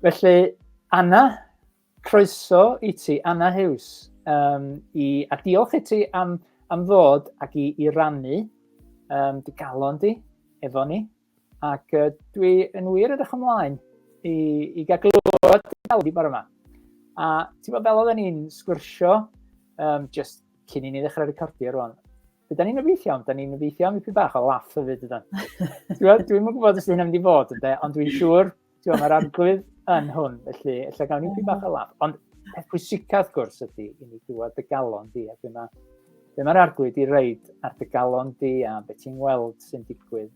Felly, Anna, croeso i ti, Anna Huws, a diolch i ti am ddod ac i rhannu dy galon di efo ni. Ac dwi yn wir edrych ymlaen i gael glywed dy bore yma. A ti'n fel oedden ni'n sgwrsio, just cyn i ni ddechrau recordio rwan. Be da ni'n obeithio am? Da ni'n obeithio am ipyn bach o laff hefyd ydyn. Dwi'n gwybod os hynny'n mynd i fod, ond dwi'n siŵr mae'r arglwydd yn hwn, felly ella gawn ni ipyn bach o laff. Ond peth pwysicaf wrth gwrs ydy i ni glywed dy galon di, a be mae'r arglwydd i reid ar dy galon di a beth ti'n weld sy'n digwydd.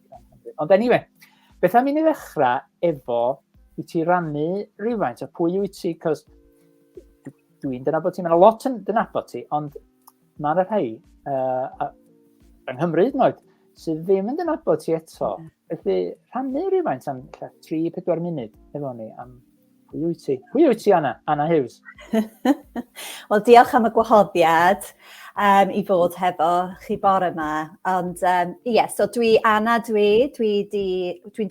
Ond anyway, beth am i ni ddechrau efo i ti rannu rhywfaint o pwy wyt ti, cos dwi'n dynabod ti, mae'n lot yn dynabod ti, ond mae'r rhai yng Nghymru noed sydd ddim yn dynabod ti eto. Felly rhannu rhywfaint am 3-4 munud efo ni am pwy wyt ti. Pwy wyt ti, Anna Huws? Wel, diolch am y gwahoddiad i fod hefo chi bore yma. Ond so dwi'n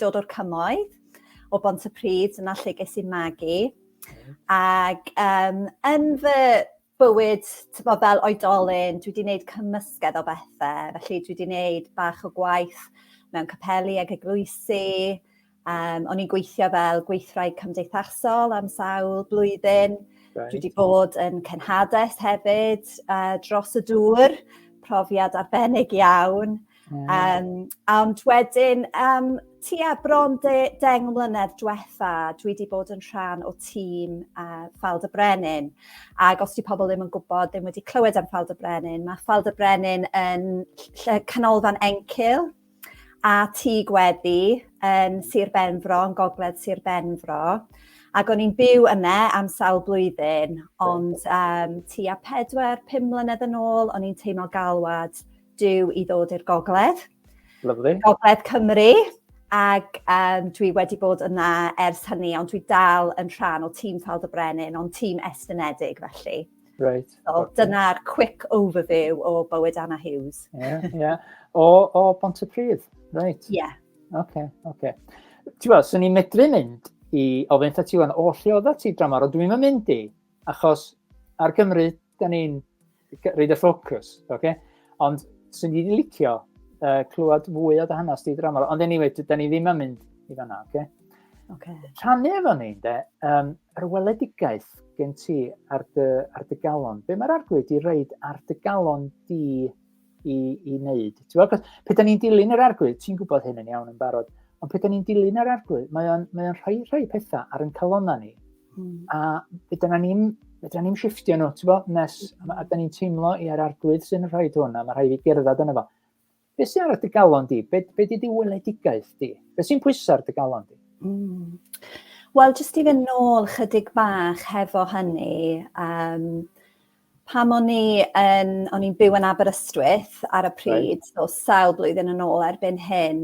dod o'r Cymoedd, o Bontypridd, yna lle ges i magu. Ac yn fy bywyd fel oedolyn, dwi wedi gwneud cymysgedd o bethau. Felly dwi wedi gwneud bach o gwaith mewn capeli ag eglwysi. O'n i'n gweithio fel gweithraig cymdeithasol am sawl blwyddyn. Dwi wedi bod yn cenhadaeth hefyd dros y dŵr, profiad arbennig iawn. Ond wedyn, tua bron 10 mlynedd diwetha, dwi wedi bod yn rhan o tîm Ffald y Brenin. Ac os di pobl ddim yn gwybod, ddim wedi clywed am Ffald y Brenin, mae Ffald y Brenin yn canolfan Encil a tŷ Wedi yn Sir Benfro, yn gogledd Sir Benfro. Ac o'n i'n byw yna am sawl blwyddyn, ond tua 4-5 mlynedd yn ôl, o'n i'n teimlo galwad dw i ddod i'r gogledd. Lovely. Gogledd Cymru. Ac dwi wedi bod yna ers hynny, ond dwi dal yn rhan o tîm Ffald y Brenin, ond tîm estynedig felly. Right. So dyna'r quick overview o bywyd Anna Huws. O Bontypridd, right. Yeah. Okay. Ti'n gweld, so ni'n medru mynd i ofyn ta ti wan, o lle oedd ti dramor, o dwi'n mynd i, achos ar Gymru, da ni'n reid y ffocws, ond sy'n ni'n licio clywed fwy o dy hanes di dramor, ond anyway, da ni ddim yn mynd i fanna, Rhannu efo ni, yr weledigaeth gen ti ar dy galon, be mae'r arglwydd i reid ar dy galon di i wneud? Ti'n gweld, pe da ni'n dilyn yr arglwydd, ti'n gwybod hyn yn iawn yn barod, ond pe da ni'n dilyn yr arglwydd, mae o'n rhoi pethau ar yn calonna ni, a fydda ni'n shifftio nhw, ti'n gweld, nes, a da ni'n teimlo i'r arglwydd sy'n rhoi hwnna, mae rhai fi gerdded yna fo. Be sy'n ar dy galon di? Be di weledigaeth di? Be sy'n pwysau ar dy galon di? Wel, jyst i fynd nôl chydig bach hefo hynny, pam o'n i'n byw yn Aberystwyth ar y pryd, so sawl blwyddyn yn ôl erbyn hyn,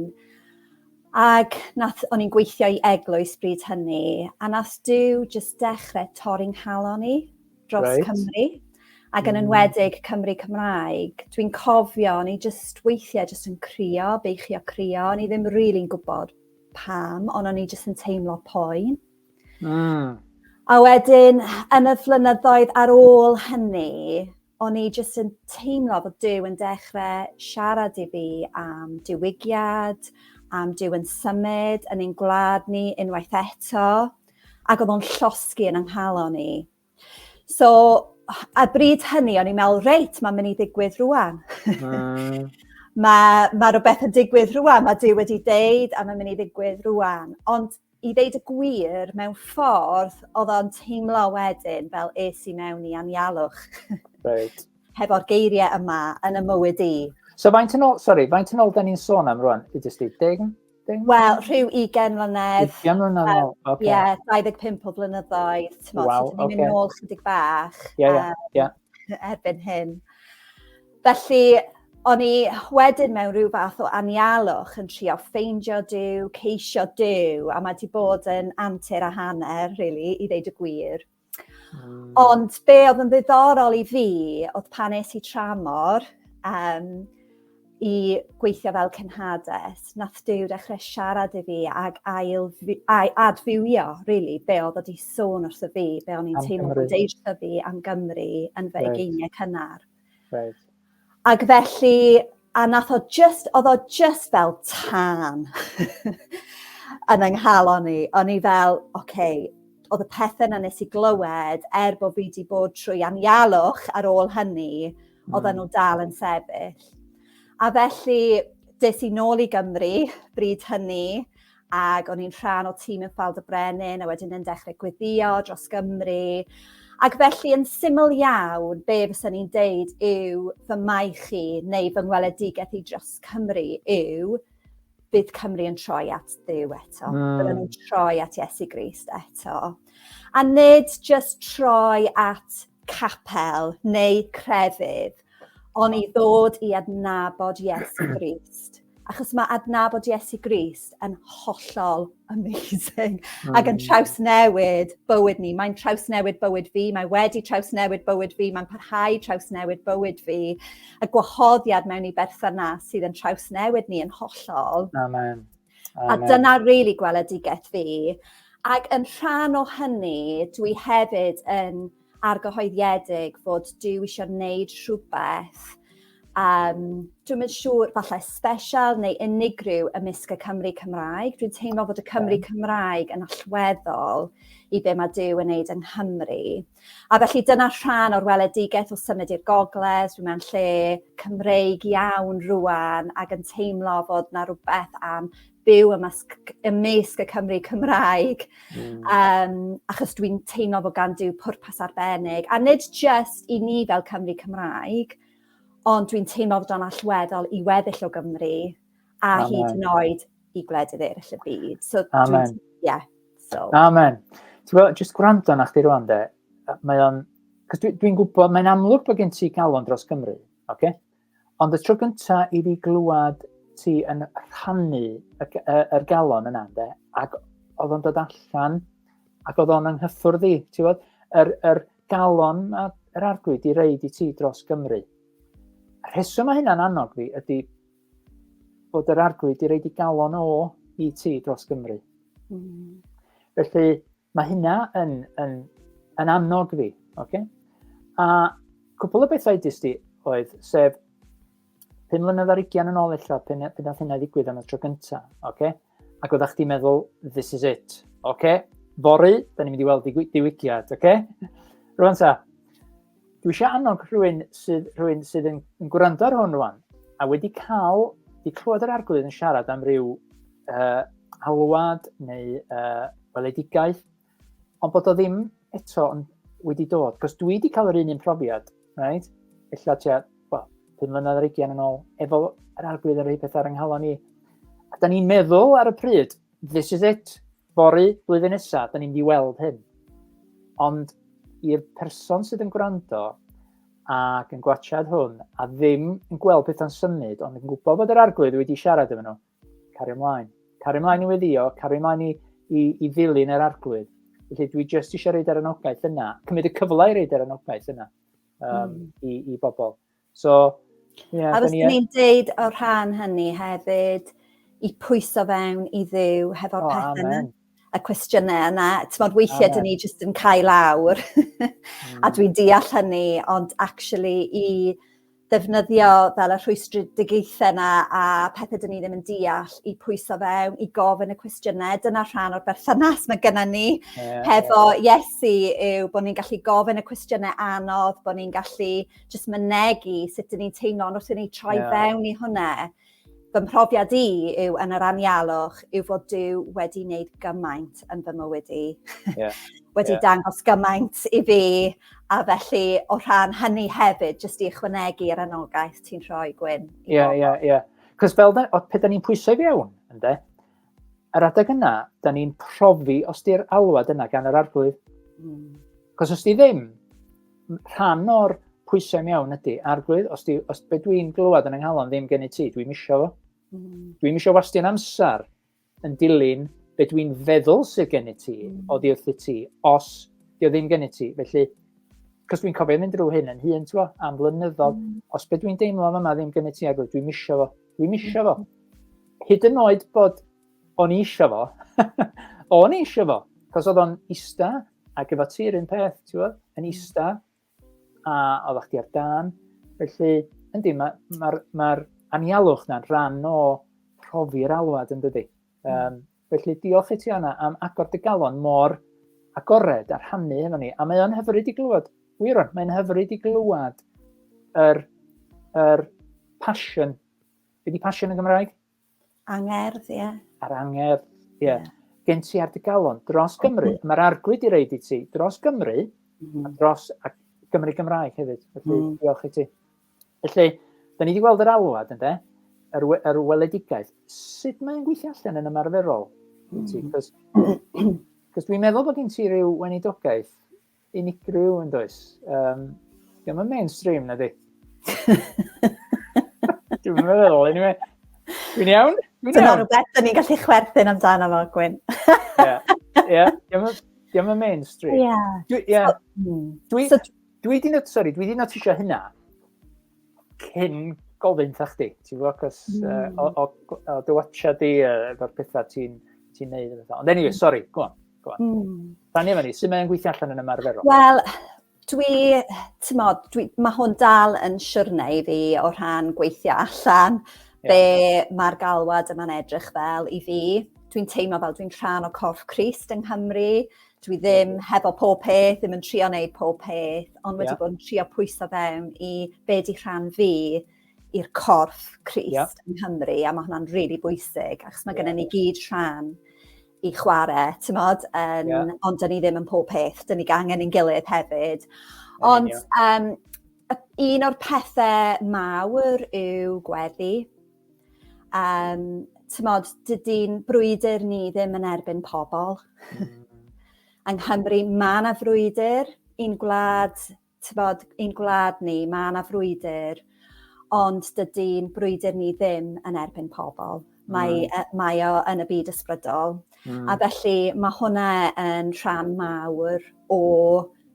ac o'n i'n gweithio i eglwys bryd hynny, a nath Duw jyst dechrau torri'n nghalon i dros Cymru, ac yn enwedig Cymru Cymraeg. Dwi'n cofio, o'n i weithiau yn crio, beichio crio, o'n i ddim rili'n gwybod pam, ond o'n i yn teimlo poen. A wedyn, yn y flynyddoedd ar ôl hynny, o'n i yn teimlo fod Duw yn dechrau siarad i fi am diwygiad, am Duw yn symud, yn ein gwlad ni unwaith eto, ac oedd o'n llosgi yn nghalon ni. So, a bryd hynny, o'n i'n meddwl, reit, mae'n mynd i ddigwydd rwan. Mae rhywbeth yn digwydd rwan, mae Duw wedi deud, a mae'n mynd i ddigwydd rwan. Ond i ddeud y gwir, mewn ffordd, oedd o'n teimlo wedyn fel es i mewn i anialwch. Hefo'r geiriau yma yn y mywyd i. So faint yn ôl da ni'n sôn am rwan? I jyst i 10? Wel, rhyw 20 mlynedd. 20 mlynedd ôl, oce. Ie, 25 o blynyddoedd. Waw, oce. Ni'n mynd nôl chydig bach. Ie. Erbyn hyn. Felly, o'n i wedyn mewn rhyw fath o anialwch yn trio ffeindio Duw, ceisio Duw, a mae wedi bod yn antur a hanner, really, i ddeud y gwir. Ond be oedd yn ddiddorol i fi, oedd pan es i tramor, i gweithio fel cynhades, nath Duw dechrau siarad i fi ag adfywio, really, be oedd wedi sôn wrtho fi, be o'n i'n teimlo bod deud fi am Gymru yn fy ugeiniau cynnar. Right. Ac felly, a nath oedd o just fel tân yn yng nghalon i. O'n i fel, oedd y pethau yna nes i glywed, bod fi wedi bod trwy anialwch ar ôl hynny, oedden nhw dal yn sefyll. A felly, des i nôl i Gymru, bryd hynny, ac o'n i'n rhan o tîm yn Ffald y Brenin, a wedyn yn dechrau weddïo dros Gymru. Ac felly, yn syml iawn, be fysen ni'n deud yw fy maich i, neu fy ngweledigaeth i dros Cymru yw, bydd Cymru yn troi at Dduw eto. Bydden nhw'n troi at Iesu Grist eto. A nid just troi at capel neu crefydd, ond i ddod i adnabod Iesu Grist. Achos mae adnabod Iesu Grist yn hollol amazing ac yn trawsnewid bywyd ni. Mae'n trawsnewid bywyd fi, mae wedi trawsnewid bywyd fi, mae'n parhau trawsnewid bywyd fi. Y gwahoddiad mewn i berthynas sydd yn trawsnewid ni yn hollol. Amen. A dyna rili gweledigaeth fi. Ac yn rhan o hynny, dwi hefyd yn argyhoeddiedig fod Duw eisiau gwneud rhywbeth. Dwi'n mynd siŵr falle special neu unigryw ymysg y Cymru Cymraeg. Dwi'n teimlo fod y Cymru Cymraeg yn allweddol i be mae Duw yn wneud yng Nghymru. A felly dyna rhan o'r weledigaeth o symud i'r gogledd. Dwi'n mewn lle Cymreig iawn rwan ac yn teimlo fod na rhywbeth am byw ymysg y Cymru Cymraeg. Achos dwi'n teimlo fod gan Duw pwrpas arbennig. A nid just i ni fel Cymru Cymraeg, ond dwi'n teimlo fod o'n allweddol i weddill o Gymru a hyd yn oed i gwledydd eraill y byd. So, Amen. Amen. Just gwrando na chdi rwan de, dwi'n gwybod, mae'n amlwg bod gen ti galon dros Gymru, ond y tro gynta i fi glwad ti yn rhannu yr galon yna, ac oedd o'n dod allan, ac oedd o'n anghyffwrdd i, yr galon yr arglwydd i reid i ti dros Gymru. Y rheswm mae hynna'n annog fi ydy bod yr arglwydd i reid i galon i ti dros Gymru. Felly mae hynna yn annog fi. A cwbl o bethau dys di oedd, sef 5 mlynedd ar 20 yn ôl ella, pan nath hynna ddigwydd am y tro gyntaf. Ac oeddach chdi'n meddwl, this is it. Fory, da ni'n mynd i weld diwygiad. Rwan ta, dwi eisiau annog rhywun sydd yn gwrando ar hwn rwan, a wedi clywed yr arglwydd yn siarad am ryw alwad neu weledigaeth, ond bod o ddim eto wedi dod. Cos dwi wedi cael yr un profiad, right? Ella tia, 5 mlynedd ar 20 yn ôl, efo yr arglwydd yn rhoi peth ar ynghalon ni. A da ni'n meddwl ar y pryd, this is it, fory, blwyddyn nesaf, da ni'n mynd i weld hyn. Ond i'r person sydd yn gwrando ac yn gwachad hwn a ddim yn gweld pethau'n symud, ond yn gwybod bod yr arglwydd wedi siarad efo nhw, cario ymlaen. Cario ymlaen i weddïo, cario ymlaen i ddilyn yr arglwydd. Felly dwi jyst eisiau reid ar anogaeth yna, cymryd y cyfle i reid ar anogaeth yna i bobl. So, a fyswn ni'n deud o rhan hynny hefyd i pwyso fewn i Dduw hefo'r pethau yna. Y cwestiynau yna, ti'n weithiau dyn ni jyst yn cael lawr, a dwi'n deall hynny, ond actually i ddefnyddio fel y rhwystredigaethau yna a pethau dyn ni ddim yn deall, i pwyso fewn, i gofyn y cwestiynau, dyna rhan o'r berthynas mae gennym ni hefo Iesu yw bod ni'n gallu gofyn y cwestiynau anodd, bod ni'n gallu jyst mynegu sut dyn ni'n teimlo wrth i ni troi fewn i hwnna. Fy mhrofiad i yw yn yr anialwch yw fod Duw wedi wneud gymaint yn fy mywyd i. Wedi dangos gymaint i fi, a felly o rhan hynny hefyd, jyst i ychwanegu'r anogaeth ti'n rhoi, Gwyn. Cos fel pe da ni'n pwysau fewn, yr adeg yna, da ni'n profi os di'r alwad yna gan yr arglwydd. Cos os di ddim, rhan o'r pwysau mewn ydy, arglwydd, os be dwi'n glywed yn ynghalon ddim gen i ti, dwi'n misio fo. Dwi'n misio wastio'n amser yn dilyn be dwi'n feddwl sydd gen i ti, o ddi wrth i ti, os di o ddim gen i ti. Felly, cos dwi'n cofio mynd drwy hyn yn hun, am blynyddoedd. Os be dwi'n deimlo am yma ddim gyda ti agor, dwi'n misio fo. Dwi'n misio fo. Hyd yn oed bod o'n i isio fo, o'n i isio fo, cos oedd o'n ista, ac efo ti'r un peth, yn ista, a oedd chdi ar dan. Felly, yndi, mae'r anialwch na'n rhan o profi'r alwad yn dydi. Felly, diolch i ti Anna am agor dy galon mor agored a rhannu hefo ni. A mae o'n hyfryd i glywed, wir o'n, mae'n hyfryd i glywed yr passion. Be di passion yn Gymraeg? Angerdd, ie. Ar angerdd, ie. Gen ti ar dy galon dros Gymru. Mae'r arglwydd i reid i ti dros Gymru a dros Gymru Gymraeg hefyd. Felly, diolch i ti. Felly, da ni wedi gweld yr alwad, ynddo? Yr weledigaeth. Sut mae'n gweithio allan yn ymarferol? Cos dwi'n meddwl bod gen ti ryw weinidogaeth unigryw yn does. Diolch yn mainstream, na di. Dwi'n meddwl, anyway. Dwi'n iawn? Dyna rhywbeth, da ni'n gallu chwerthin amdano fo, Gwyn. Ie, diolch yn mainstream. Dwi di notisio hynna cyn gofyn ta chdi, ti'n gwybod, cos o dy watcha di efo'r pethau ti'n neud. Ond anyway, sorry, go on. Rhannu efo ni, sy'n mae'n gweithio allan yn ymarferol? Wel, mae hwn dal yn siwrne i fi o rhan gweithio allan, be mae'r galwad yma'n edrych fel i fi. Dwi'n teimlo fel dwi'n rhan o corff Crist yng Nghymru. Dwi ddim hefo pob peth, ddim yn trio wneud pob peth, ond wedi bod yn trio pwyso fewn i be di rhan fi i'r corff Crist yng Nghymru, a mae hwnna'n rili bwysig, achos mae gennym ni gyd rhan i chwarae, ond dyn ni ddim yn pob peth, dyn ni angen ein gilydd hefyd. Ond un o'r pethau mawr yw gweddi. Dydy'n brwydr ni ddim yn erbyn pobl. Yng Nghymru, mae yna frwydr, un gwlad ni, mae yna frwydr, ond dydy'n brwydr ni ddim yn erbyn pobl. Mae o yn y byd ysbrydol. A felly mae hwnna yn rhan mawr o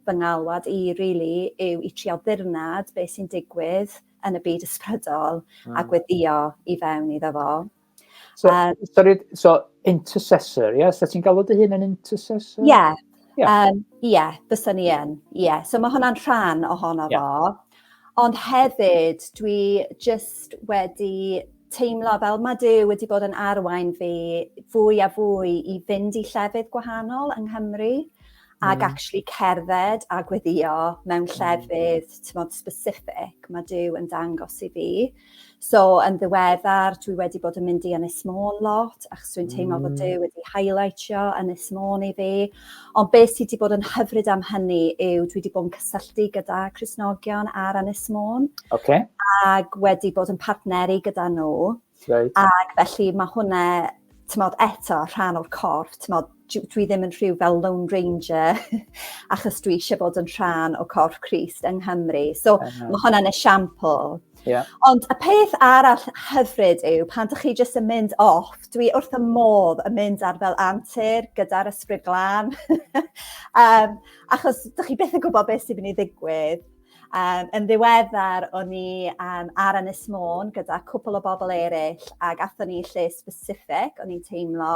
fy ngalwad i, really, yw i trio dirnad beth sy'n digwydd yn y byd ysbrydol a weddïo i fewn iddo fo. So intercessor, ie? So ti'n galw dy hun yn intercessor? Ie, byswn ni yn. So mae hwnna'n rhan ohono fo. Ond hefyd, dwi just wedi teimlo fel mae Duw wedi bod yn arwain fi fwy a fwy i fynd i llefydd gwahanol yng Nghymru ac actually cerdded a gweddïo mewn llefydd specific mae Duw yn dangos i fi. So, yn ddiweddar, dwi wedi bod yn mynd i Ynys Môn lot, achos dwi'n teimlo bod Duw wedi highlightio Ynys Môn i fi. Ond beth sydd wedi bod yn hyfryd am hynny yw dwi wedi bod yn cysylltu gyda Cristnogion ar Ynys Môn. Ac wedi bod yn partneri gyda nhw. Ac felly mae hwnna, eto, rhan o'r corff. Dwi ddim yn rhyw fel Lone Ranger, achos dwi eisiau bod yn rhan o corff Crist yng Nghymru. So, mae hwnna'n esiampl. Ond y peth arall hyfryd yw pan ydych chi jyst yn mynd off, dwi wrth y modd yn mynd ar fel antur gyda'r ysbryd glân. Achos ydych chi byth yn gwybod beth sy'n mynd i ddigwydd. Yn ddiweddar, o'n i ar Ynys Môn gyda cwpl o bobl eraill ac athon ni lle specific. O'n i'n teimlo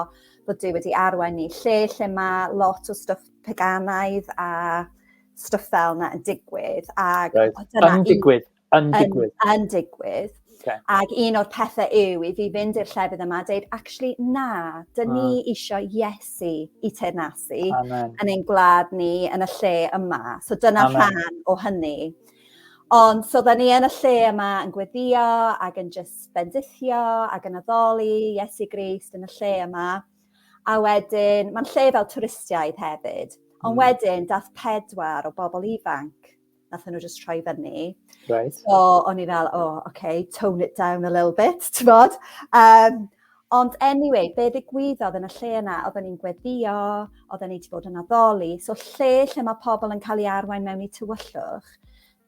bod Duw wedi arwain ni lle mae lot o stwff paganaidd a stwff fel yna yn digwydd. Yn digwydd. Ac un o'r pethau yw i fi fynd i'r llefydd yma a dweud, actually, na, dyn ni eisiau Iesu i teyrnasu yn ein gwlad ni yn y lle yma. So dyna rhan o hynny. Ond so dyn ni yn y lle yma yn gweddïo ac yn just bendithio ac yn addoli Iesu Grist yn y lle yma. A wedyn, mae'n lle fel twristiaid hefyd. Ond wedyn, dath 4 o bobl ifanc. Nathon nhw just troi fyny. So, o'n i fel, tone it down a little bit, ti'n bod? Ond anyway, be ddigwyddodd yn y lle yna, oedden ni'n gweddïo, oedden ni wedi bod yn addoli. So, lle mae pobl yn cael ei arwain mewn i tywyllwch,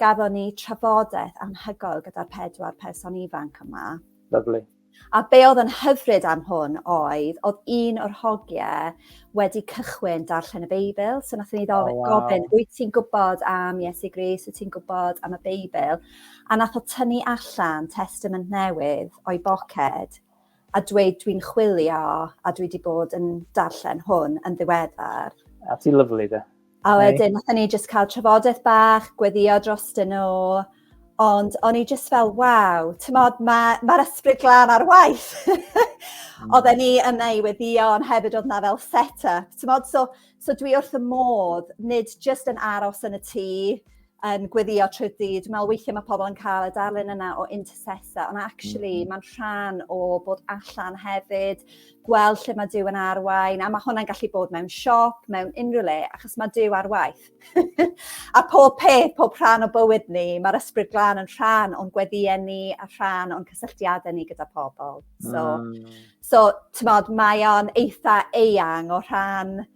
gafon ni trafodaeth anhygoel gyda'r 4 person ifanc yma. Lovely. A be oedd yn hyfryd am hwn oedd un o'r hogiau wedi cychwyn darllen y Beibl. So nath ni gofyn, wyt ti'n gwybod am Iesu Grist, wyt ti'n gwybod am y Beibl? A nath o tynnu allan testament newydd o'i boced a dweud dwi'n chwilio a dwi wedi bod yn darllen hwn yn ddiweddar. A ti'n lyflu de. A wedyn nath ni just cael trafodaeth bach, weddïo dros nhw. Ond o'n i just fel, waw, tymod, mae'r ysbryd glân ar waith. Oedden ni yna i weddïo, ond hefyd oedd na fel set-up. Tymod, so dwi wrth y modd, nid just yn aros yn y tŷ, yn gweddïo trwy'r dydd. Dwi'n meddwl weithiau mae pobl yn cael y darlun yna o intercessor, ond actually mae'n rhan o bod allan hefyd, gweld lle mae Duw yn arwain, a mae hwnna'n gallu bod mewn siop, mewn unrhyw le, achos mae Duw ar waith. A pob peth, pob rhan o bywyd ni, mae'r ysbryd glân yn rhan o'n gweddiau ni a rhan o'n cysylltiadau ni gyda pobl. So tymod, mae o'n eitha eang o rhan,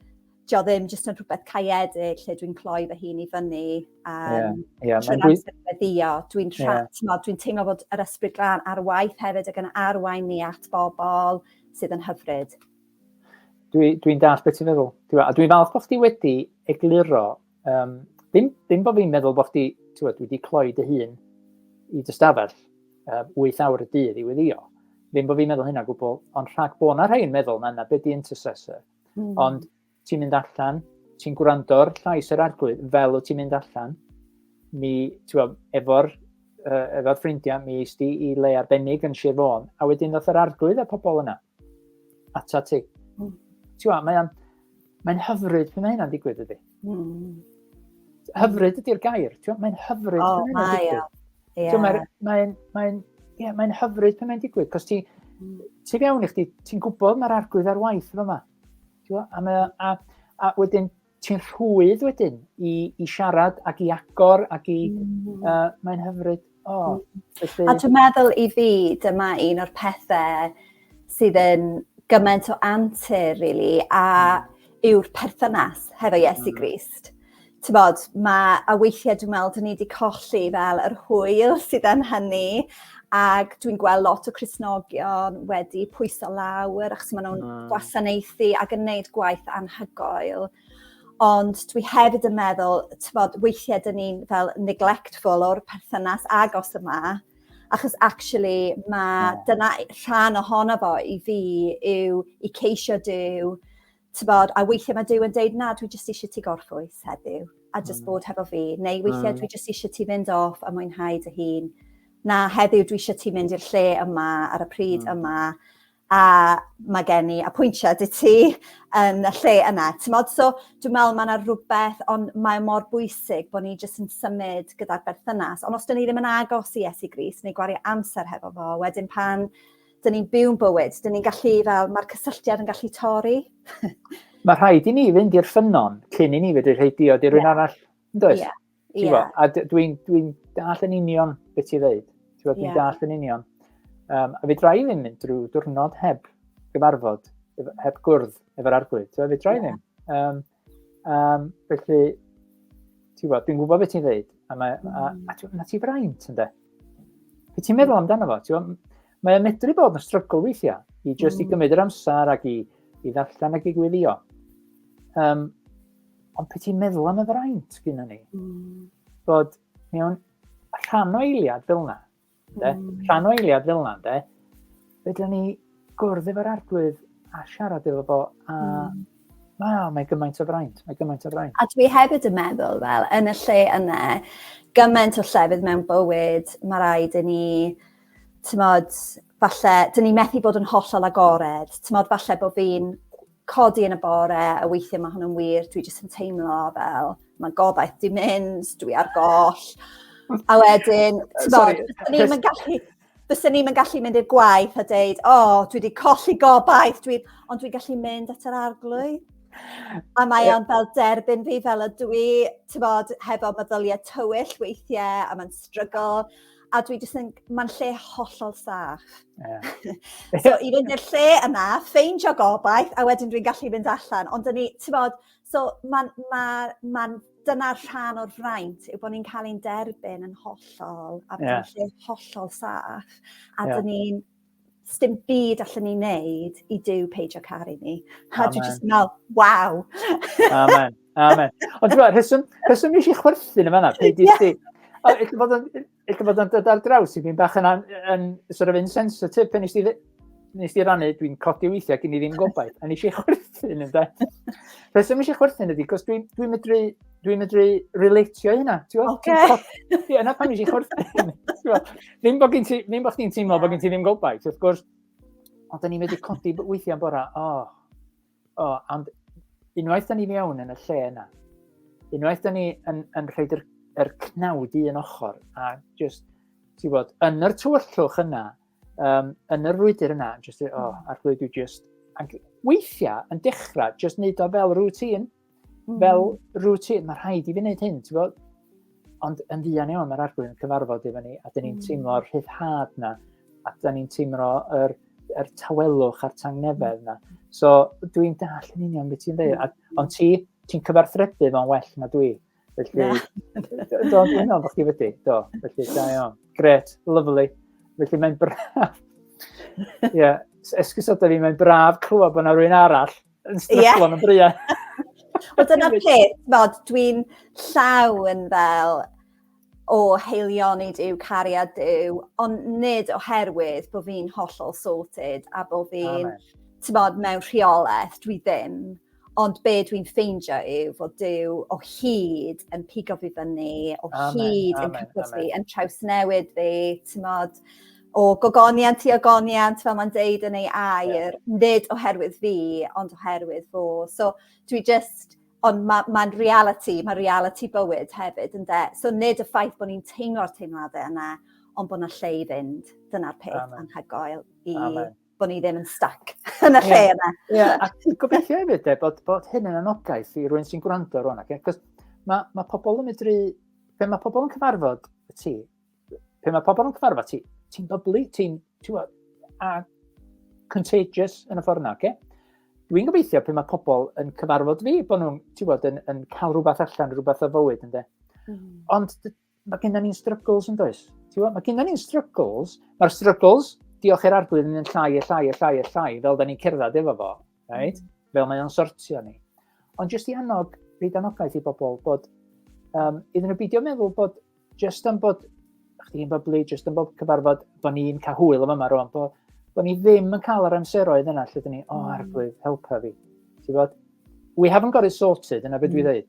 dio ddim jyst yn rhywbeth caeedig lle dwi'n cloi fy hun i fyny. Trwy'n amser weddïo, dwi'n teimlo bod yr ysbryd glân ar waith hefyd ac yn arwain ni at bobl sydd yn hyfryd. Dwi'n dallt beth ti'n meddwl. A dwi'n falch bod chdi wedi egluro, ddim bod fi'n meddwl bod chdi wedi cloi dy hun i dy stafell 8 awr y dydd i weddïo. Ddim bod fi'n meddwl hynna gwbl, ond rhag bod na rhain meddwl na beth di intercessor. Ond ti'n mynd allan, ti'n gwrando'r llais yr arglwydd fel o ti'n mynd allan, efo'r ffrindiau, mi ysdi i le arbennig yn Sir Fôn, a wedyn ddoth yr arglwydd a pobl yna. Ata ti. Mae'n hyfryd pe mae hynna'n digwydd ydi. Hyfryd ydi'r gair. Mae'n hyfryd pe mae'n digwydd. Mae'n hyfryd pe mae'n digwydd. Cos ti fewn i chdi, ti'n gwybod mae'r arglwydd ar waith efo yma. A wedyn ti'n rhwydd wedyn i siarad ac i agor ac i... mae'n hyfryd. A dwi'n meddwl i fi, dyma un o'r pethau sydd yn gymaint o antur, really, a yw'r perthynas hefo Iesu Grist. A weithiau dwi'n meddwl, dyn ni wedi colli fel yr hwyl sydd yn hynny, ac dwi'n gweld lot o Cristnogion wedi pwyso lawr, achos maen nhw'n gwasanaethu ac yn gwneud gwaith anhygoel. Ond dwi hefyd yn meddwl, weithiau dyn ni'n fel neglectful o'r perthynas agos yma, achos actually dyna rhan ohono fo i fi yw i ceisio Duw, a weithiau mae Duw yn deud, na, dwi jyst eisiau ti gorffwys heddiw, a jyst bod hefo fi, neu weithiau dwi jyst eisiau ti fynd off a mwynhau dy hun. Na, heddiw dwi eisiau ti mynd i'r lle yma, ar y pryd yma, a mae gen i apwyntiad i ti yn y lle yna. So dwi'n meddwl mae yna rhywbeth, ond mae mor bwysig bod ni jyst yn symud gyda'r berthynas. Ond os dyn ni ddim yn agos i Iesu Grist, neu gwario amser hefo fo, wedyn pan dyn ni'n byw'n bywyd, dyn ni'n gallu mae'r cysylltiad yn gallu torri. Mae rhaid i ni fynd i'r ffynon cyn i ni fedru rheidio di rhywun arall. A dwi'n dall yn union beth i ddeud. Dwi'n dall yn union. A fe drai ddim mynd drwy diwrnod heb gyfarfod, heb gwrdd efo'r arglwydd. Fe drai ddim. Felly, dwi'n gwybod beth ti'n ddeud. A na ti fraint, ynddo? Fe ti'n meddwl amdano fo? Mae'n medru bod yn strygl weithiau i just i gymryd yr amser ac i ddarllen ac i gweddïo. Ond pe ti'n meddwl am y fraint gyda ni? Bod mewn rhan o eiliad fel yna, fedra ni gwrdd efo'r arglwydd a siarad efo fo, a mae gymaint o fraint, A dwi hefyd yn meddwl, fel, yn y lle yna, gymaint o llefydd mewn bywyd, mae rhaid i ni, falle, dyn ni methu bod yn hollol agored, falle bod fi'n codi yn y bore, a weithiau mae hwn yn wir, dwi jyst yn teimlo fel, mae gobaith di mynd, dwi ar goll, a wedyn, fysa ni'n gallu mynd i'r gwaith a deud, dwi wedi colli gobaith, ond dwi'n gallu mynd at yr arglwydd. A mae o'n fel derbyn fi fel ydw i, hefo meddyliau tywyll weithiau, a mae'n strygl, a dwi jyst yn, mae'n lle hollol saff. So i fynd i'r lle yna, ffeindio gobaith, a wedyn dwi'n gallu mynd allan. Ond dyn ni, so dyna rhan o'r fraint, yw bod ni'n cael ein derbyn yn hollol, a bod ni'n lle hollol saff, a dyn ni'n dim byd allan ni wneud I Duw peidio caru ni. A dwi jyst yn meddwl, waw! Amen, amen. Ond dwi'n meddwl, rheswm i eisiau chwerthin yma yna, peidio sti. Eich bod yn dod ar draws I fi'n bach yn sort of insensitive, pen nes di rannu, dwi'n codi weithiau gen I ddim gobaith, a nes I chwerthin ynda. Rheswm eisiau chwerthin ydi, cos dwi'n medru relatio hynna. Yna pan eisiau chwerthin. Ddim bod chdi'n teimlo bod gen ti ddim gobaith, wrth gwrs, ond da ni'n medru codi weithiau'n bora, ond unwaith da ni mewn yn y lle yna, unwaith da ni yn rhaid yr cnawd I un ochr, a just, ti'n bod, yn yr tywyllwch yna, yn yr rwydyr yna, just, Arglwydd dwi just, weithiau yn dechrau, just neud o fel routine, mae rhaid I fi wneud hyn, ti'n bod, ond yn ddian iawn mae'r Arglwydd yn cyfarfod efo ni, a da ni'n teimlo'r rhyddhad na, a da ni'n teimlo yr tawelwch a'r tangnefedd na. So, dwi'n dall yn union beth ti'n dweud, ond ti'n cyfarthrebu fo'n well na dwi. Felly, dwi'n meddwl bod chi wedi, felly, da iawn. Gret, lovely. Felly, mae'n braf. Esgusodau fi, mae'n braf clywed bod yna rhywun arall yn stryglo yn y bria. Wel, dyna peth, dwi'n llawn fel o heilion I Duw, cariad Duw, ond nid oherwydd bod fi'n hollol sorted a bod fi'n, mewn rheolaeth, dwi ddim. Ond be dwi'n ffeindio yw fod Duw o hyd yn pigo fi fyny, o hyd yn cyffwrdd fi, yn trawsnewid fi, o gogoniant I ogoniant, fel mae'n deud yn ei air, nid oherwydd fi, ond oherwydd fo. So dwi just, ond mae'n reality, mae reality bywyd hefyd, ynde? So nid y ffaith bod ni'n teimlo'r teimladau yna, ond bod yna lle I fynd. Dyna'r peth anhygoel I bod ni ddim yn stuck yn y lle yna. A gobeithio hefyd, bod hyn yn anogaeth I rywun sy'n gwrando rwan. Cos mae pobl yn medru, pe mae pobl yn cyfarfod ti, ti'n byblu, ti'n contagious yn y ffordd yna, Dwi'n gobeithio pe mae pobl yn cyfarfod fi, bod nhw'n yn cael rhywbeth allan, rhywbeth o fywyd, ynddo. Ond mae gennym ni'n struggles yn does. Mae gennym ni'n struggles, mae'r struggles, diolch i'r Arglwydd yn llai, fel da ni'n cerdded efo fo, right? Fel mae o'n sortio ni. Ond jyst I annog, reid anogaeth I bobl, bod iddyn nhw beidio meddwl bod, just yn bod, chdi'n byblu, just yn bod cyfarfod, bod ni'n cael hwyl yma rwan, bod ni ddim yn cael yr amseroedd yna, lle dyn ni, Arglwydd, helpa fi. We haven't got it sorted, yna beth dwi ddweud.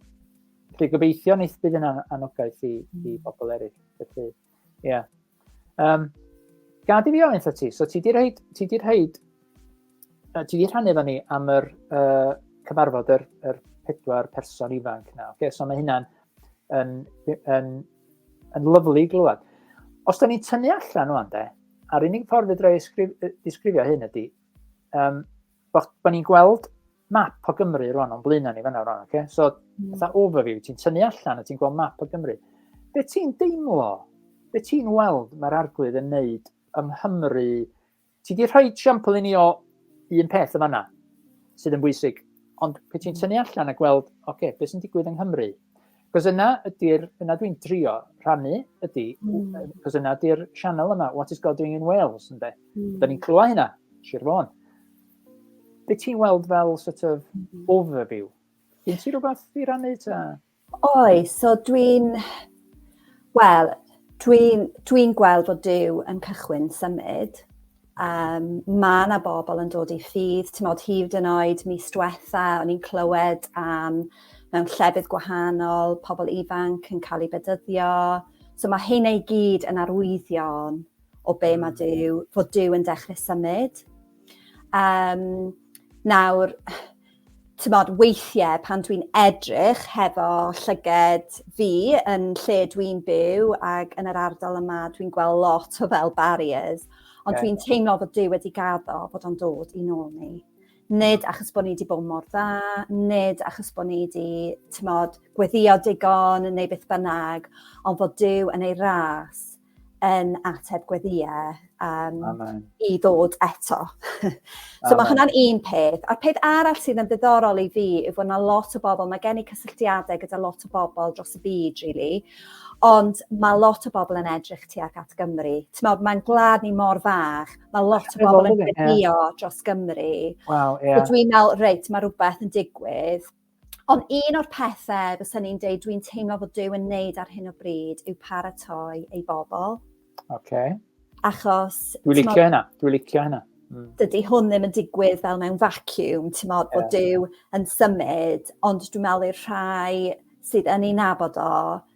Felly gobeithio wneith bydd yna anogaeth I bobl eraill. Felly, ie. Gad I fi ofyn wrtho ti, so ti di rhannu efo ni am yr cyfarfod yr 4 person ifanc na. So mae hynna'n yn lyflu glywed. Os da ni'n tynnu allan o'n a'r unig ffordd fydra I disgrifio hyn ydy, bod ni'n gweld map o Gymru rwan o'n blaenau ni fanna rwan. So, fatha overview, ti'n tynnu allan a ti'n gweld map o Gymru. Be ti'n deimlo, be ti'n weld mae'r Arglwydd yn neud ym Nghymru, ti di rhoi siampl I ni o un peth y fanna, sydd yn bwysig, ond pe ti'n tynnu allan a gweld, beth sy'n digwydd yng Nghymru? Cos yna dwi'n trio rhannu ydy, cos yna ydy'r sianel yma, What is God Doing in Wales, ynddo? Da ni'n clywed hynna, Sir Fôn. Be ti'n weld fel sort of overview? Gen ti rhywbeth I rannu ta? Oes, so dwi'n gweld fod Duw yn cychwyn symud. Mae yna bobl yn dod I ffydd, hyd yn oed mis diwetha, o'n i'n clywed mewn llefydd gwahanol, pobl ifanc yn cael ei bedyddio. So mae hyn ei gyd yn arwyddion o be mae Duw, fod Duw yn dechrau symud. Nawr, weithiau pan dwi'n edrych hefo llyged fi yn lle dwi'n byw ac yn yr ardal yma dwi'n gweld lot o fel barriers, ond dwi'n teimlo fod Duw wedi gaddo fod o'n dod I nôl ni. Nid achos bod ni wedi bod mor dda, nid achos bod ni wedi weddïo digon neu beth bynnag, ond fod Duw yn ei ras yn ateb gweddiau i ddod eto. So mae hwnna'n un peth. A'r peth arall sydd yn ddiddorol i fi yw fod yna lot o bobl, mae gen i cysylltiadau gyda lot o bobl dros y byd, really. Ond mae lot o bobl yn edrych tuag at Gymru. Mae'n gwlad ni mor fach, mae lot o bobl yn weddïo dros Gymru. Wow, So dwi'n meddwl, reit, mae rhywbeth yn digwydd. Ond un o'r pethau, bys ni'n deud, dwi'n teimlo fod Duw yn neud ar hyn o bryd yw paratoi ei bobl. Achos... Dwi'n licio hynna. Dydy hwn ddim yn digwydd fel mewn vacuum, ti'n modd bod Duw yn symud, ond dwi'n meddwl i'r rhai sydd yn ei nabod o,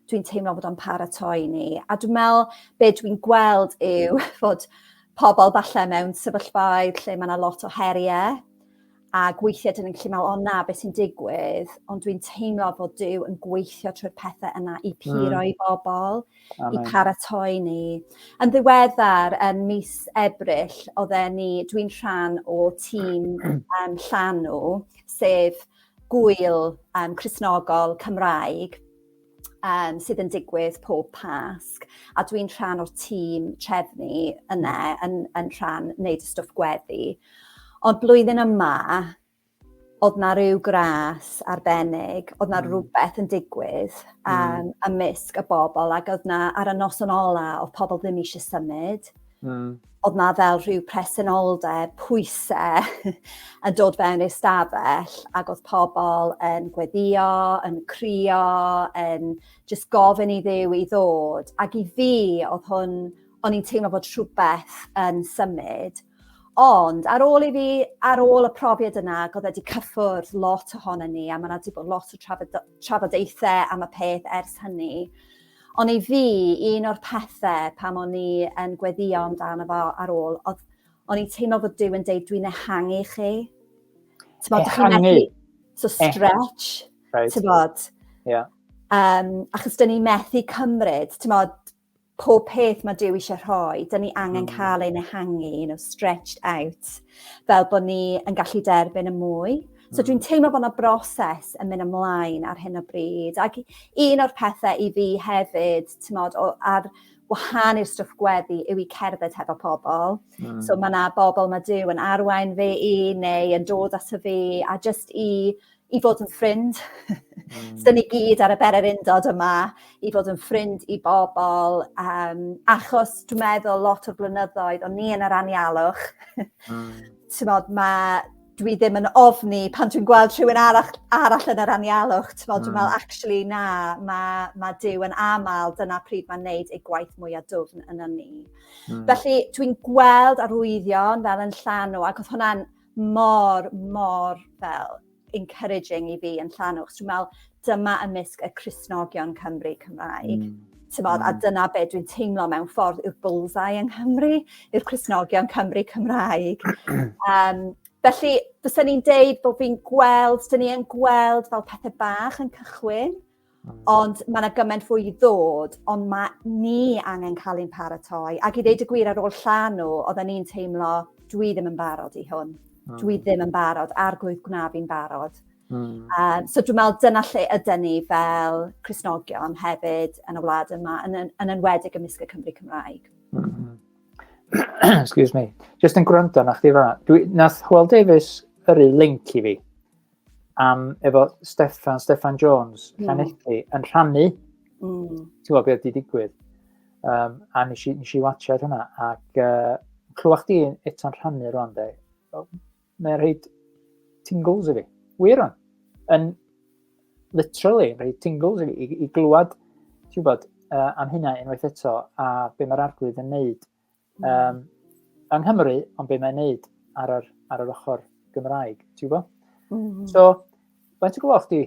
dwi'n teimlo fod o'n paratoi ni. A dwi'n meddwl beth dwi'n gweld yw fod pobl falle mewn sefyllfaoedd lle mae yna lot o heriau, a gweithiau dyn ni'n gallu meddwl, o na, beth sy'n digwydd, ond dwi'n teimlo fod Duw yn gweithio trwy'r pethau yna i puro i bobl, i paratoi ni. Yn ddiweddar, yn mis Ebrill, dwi'n rhan o tîm llanw, sef gwyl Cristnogol Cymraeg, sydd yn digwydd pob Pasg, a dwi'n rhan o'r tîm trefnu yna, yn rhan wneud y stwff gweddi. Ond blwyddyn yma, oedd na rhyw gras arbennig, oedd na rhywbeth yn digwydd ymysg y bobl, ac oedd na ar y noson ola, oedd pobl ddim eisiau symud. Oedd na fel rhyw presenoldeb, pwysau yn dod fewn i'r stafell, ac oedd pobl yn gweddio, yn crio, yn just gofyn i Dduw i ddod. Ac i fi, o'n i'n teimlo fod rhywbeth yn symud. Ond ar ôl y profiad yna, oedd wedi cyffwrdd lot ohono ni, a mae wedi bod lot o trafodaethau am y peth ers hynny. Ond i fi, un o'r pethau pam o'n i yn gweddio amdano fo ar ôl, o'n i'n teimlo fod Duw yn deud, dwi'n ehangu chi. Ehangu? So stretch, ti'n bod. Achos dyn ni methu cymryd, ti'n bod, pob peth mae Duw eisiau rhoi, dyn ni angen cael ein ehangu, stretched out, fel bod ni yn gallu derbyn y mwy. So dwi'n teimlo bod yna broses yn mynd ymlaen ar hyn o bryd. Ac un o'r pethau i fi hefyd, ar wahan i'r stwff gweddi, yw i cerdded hefo pobl. So mae yna bobl mae Duw yn arwain fi i, neu yn dod ato fi, a just i fod yn ffrind. So dyn ni gyd ar y bere'r undod yma, i fod yn ffrind i bobl, achos dwi'n meddwl lot o'r blynyddoedd, o'n ni yn yr anialwch. Dwi ddim yn ofni pan dwi'n gweld rhywun arall yn yr anialwch. Dwi'n meddwl, actually, na, mae Duw yn aml, dyna pryd mae'n neud ei gwaith mwyaf dwfn yn ni. Felly, dwi'n gweld arwyddion fel yn llanw, ac oedd hwnna'n mor fel encouraging i fi yn llanw. Dwi'n meddwl, dyma ymysg y Cristnogion Cymru Cymraeg. A dyna beth dwi'n teimlo mewn ffordd yw'r bullseye yng Nghymru, yw'r Cristnogion Cymru Cymraeg. Felly, byddwn ni'n deud bod dyn ni yn gweld fel pethau bach yn cychwyn, ond mae yna gymaint fwy i ddod, ond mae ni angen cael ein paratoi. Ac i ddeud y gwir ar ôl llanw, oedden ni'n teimlo, dwi ddim yn barod i hwn. Dwi ddim yn barod, Arglwydd gwna fi'n barod. So dwi'n meddwl dyna lle ydyn ni fel Cristnogion hefyd yn y wlad yma, yn enwedig ymysg y Cymru Cymraeg. Excuse me. Just yn gwrando na chdi fan'na. Nath Hywel Davies yrru link i fi efo Steffan Jones, Llanelli, yn rhannu. Ti'n gwybod beth wedi digwydd. A nes i watchad hwnna. Ac clywach di eto'n rhannu rwan de. Mae'n rhaid tingles i fi. Wir rwan. Yn literally, rhaid tingles i fi. I glwad, ti'n gwybod, am hynna unwaith eto, a be mae'r Arglwydd yn neud yng Nghymru, ond be mae'n neud ar yr ochr Gymraeg, ti'n gwybod? So, faint o gwybod chdi,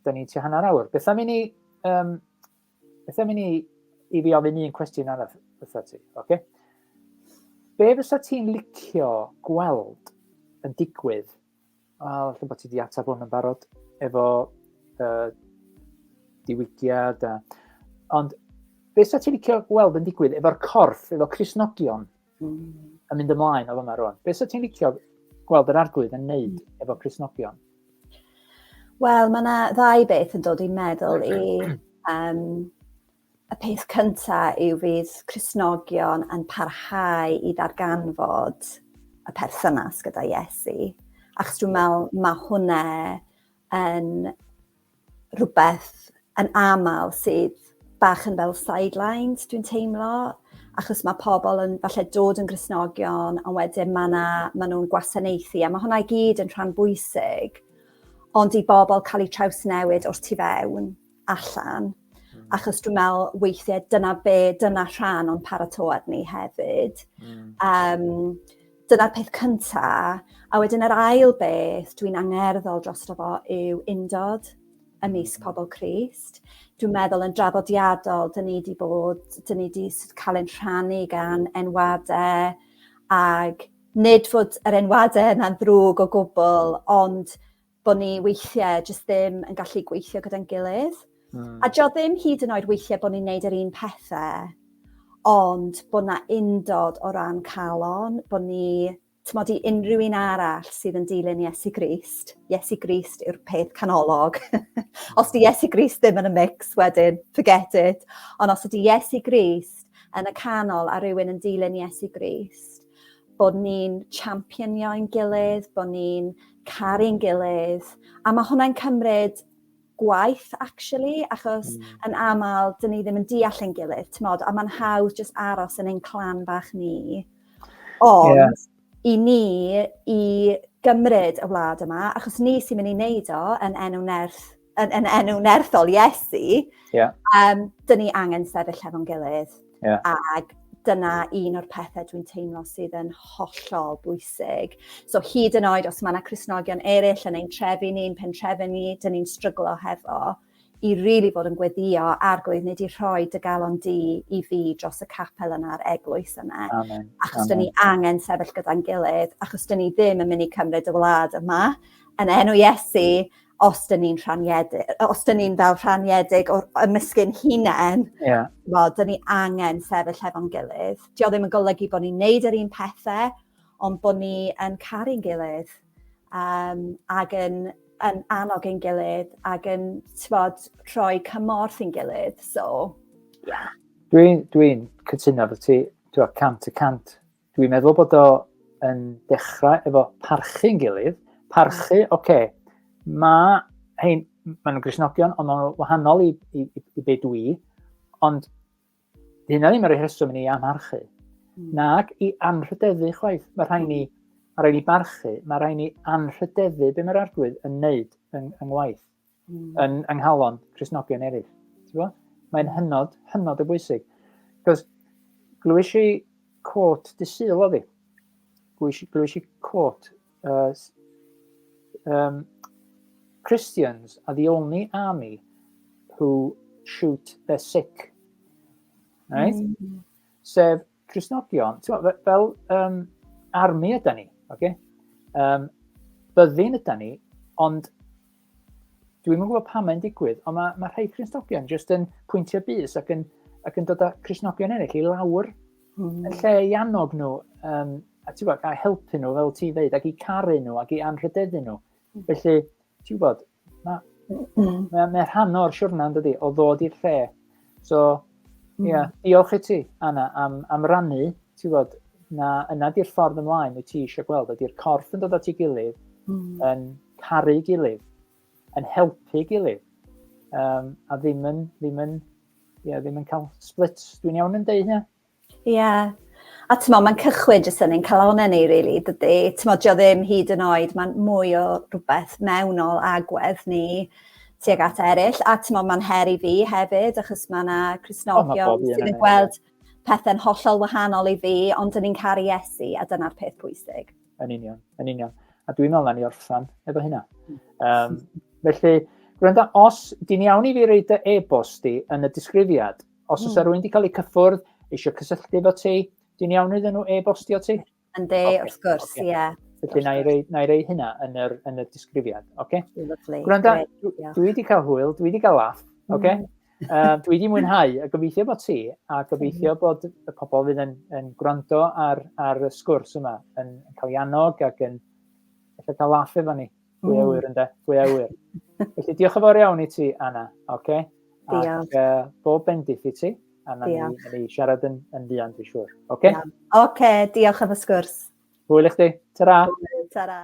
da ni tua hanner awr. Beth am i ni i fi ofyn un cwestiwn arall wrtha ti, oce? Be fysa ti'n licio gweld yn digwydd, lle bod ti wedi atab hwn yn barod, efo diwygiad, ond be fysa ti'n licio gweld yn digwydd efo'r corff, efo Cristnogion yn mynd ymlaen o fyma rwan? Be fysa ti'n licio gweld yr Arglwydd yn neud efo Cristnogion? Wel, mae yna ddau beth yn dod i'n meddwl i y peth cyntaf yw fydd Cristnogion yn parhau I ddarganfod y perthynas gyda Iesu. Achos dwi'n meddwl mae hwnna yn rhywbeth yn aml sydd bach yn fel sidelines, dwi'n teimlo. Achos mae pobl yn falle dod yn Gristnogion, ond wedyn mae nhw'n gwasanaethu, a mae hwnna I gyd yn rhan bwysig. Ond I bobl cael eu trawsnewid o'r tu fewn, allan. Achos dwi'n meddwl weithiau dyna rhan o'n paratoad ni hefyd. Dyna'r peth cyntaf. A wedyn yr ail beth dwi'n angerddol drosto fo yw undod ymysg pobl Crist. Dwi'n meddwl yn draddodiadol, dyn ni wedi cael ein rhannu gan enwadau, ag nid fod yr enwadau yna'n ddrwg o gwbl, ond bod ni weithiau jyst ddim yn gallu gweithio gyda'n gilydd. A dio ddim hyd yn oed weithiau bod ni'n neud yr un pethau, ond bod na undod o ran calon, bod ni, I unrhyw un arall sydd yn dilyn Iesu Grist. Iesu Grist yw'r peth canolog. Os di Iesu Grist ddim yn y mix wedyn, forget it. Ond os ydi Iesu Grist yn y canol a rhywun yn dilyn Iesu Grist, bod ni'n championio ein gilydd, bod ni'n caru'n gilydd, a mae hwnna'n cymryd gwaith, actually, achos yn aml, dyn ni ddim yn deall ein gilydd, a mae'n hawdd just aros yn ein clan bach ni. Ond, I ni, I gymryd y wlad yma, achos ni sy'n mynd I wneud o yn enw nerthol Iesu, dyn ni angen sefyll hefo'n gilydd. Ag dyna un o'r pethau dwi'n teimlo sydd yn hollol bwysig. So hyd yn oed os mae yna Cristnogion eraill yn ein trefi ni'n pentrefi ni, dyn ni'n stryglo hefo, I really fod yn weddïo Arglwydd nid I rhoi dy galon di I fi dros y capel yna'r eglwys yna. Achos dyn ni angen sefyll gyda'n gilydd, achos dyn ni ddim yn mynd I cymryd y wlad yma yn enw Iesu, os dyn ni'n fel rhaniedig o'r ymysgyn hunain, dyn ni angen sefyll hefo'n gilydd. Dio ddim yn golygu bod ni'n neud yr un pethau, ond bod ni yn caru'n gilydd, ag yn annog ein gilydd, ac yn rhoi cymorth ein gilydd. So, Dwi'n cytuno efo ti, cant y cant. Dwi'n meddwl bod o yn dechrau efo parchu'n gilydd. Parchu, mae nhw'n Gristnogion, ond maen nhw'n wahanol I be dwi, ond hynna ddim yn rhoi rheswm I ni amharchu. Nag I anrhydeddu chwaith. Mae rhaid ni barchu, mae rhaid ni anrhydeddu be mae'r Arglwydd yn neud yn ngwaith, yn nghalon Cristnogion eraill. Mae'n hynod o bwysig. Cos glywys I quote dysil o fi. Glywys I quote, Christians are the only army who shoot their sick. Right? Sef Cristnogion, fel armi yda ni, byddin yda ni, ond dwi'n gwybod pam mae'n digwydd, ond mae rhai Cristnogion jyst yn pwyntio bys ac yn dod â Cristnogion eraill I lawr, yn lle I annog nhw, a helpu nhw, fel ti ddeud, ac I caru nhw, ac I anrhydeddu nhw. Felly, ti'n gwybod, mae rhan o'r siwrna yn dydi, o ddod i'r lle. So, diolch I ti, Anna, am rannu, ti'n gwybod, yna di'r ffordd ymlaen wyt ti eisiau gweld, ydy'r corff yn dod at ei gilydd, yn caru gilydd, yn helpu gilydd, a ddim yn cael splits. Dwi'n iawn yn deud hynna? A mae'n cychwyn jyst yn ein calonau ni, really, dydy. Dio ddim hyd yn oed, mae'n mwy o rhywbeth mewnol agwedd ni tuag at eraill. A mae'n her I fi hefyd, achos mae yna Cristnogion sydd yn gweld pethau'n hollol wahanol I fi, ond dyn ni'n caru Iesu, a dyna'r peth pwysig. Yn union. A dwi'n meddwl na ni orffan efo hynna. Felly, gwranda, os di'n iawn I fi reid y e-bost di yn y disgrifiad, os oes rhywun wedi cael ei cyffwrdd, eisiau cysylltu efo ti, di'n iawn iddyn nhw e-bostio ti? Yndi, wrth gwrs, Felly, na I rei hynna yn y disgrifiad, Gwranda, dwi wedi cael hwyl, dwi wedi cael laff, dwi wedi mwynhau, a gobeithio bod ti, a gobeithio bod y pobl fydd yn gwrando ar y sgwrs yma, yn cael ei annog ac yn cael laff efo ni. Gwy awyr ynde, gwy awyr. Felly, diolch yn fawr iawn I ti, Anna, Diolch. Ac bob bendith i ti. A na ni siarad yn fuan, dwi'n siŵr. Oce? Oce, diolch am y sgwrs. Hwyl i chdi. Ta-ra. Ta-ra.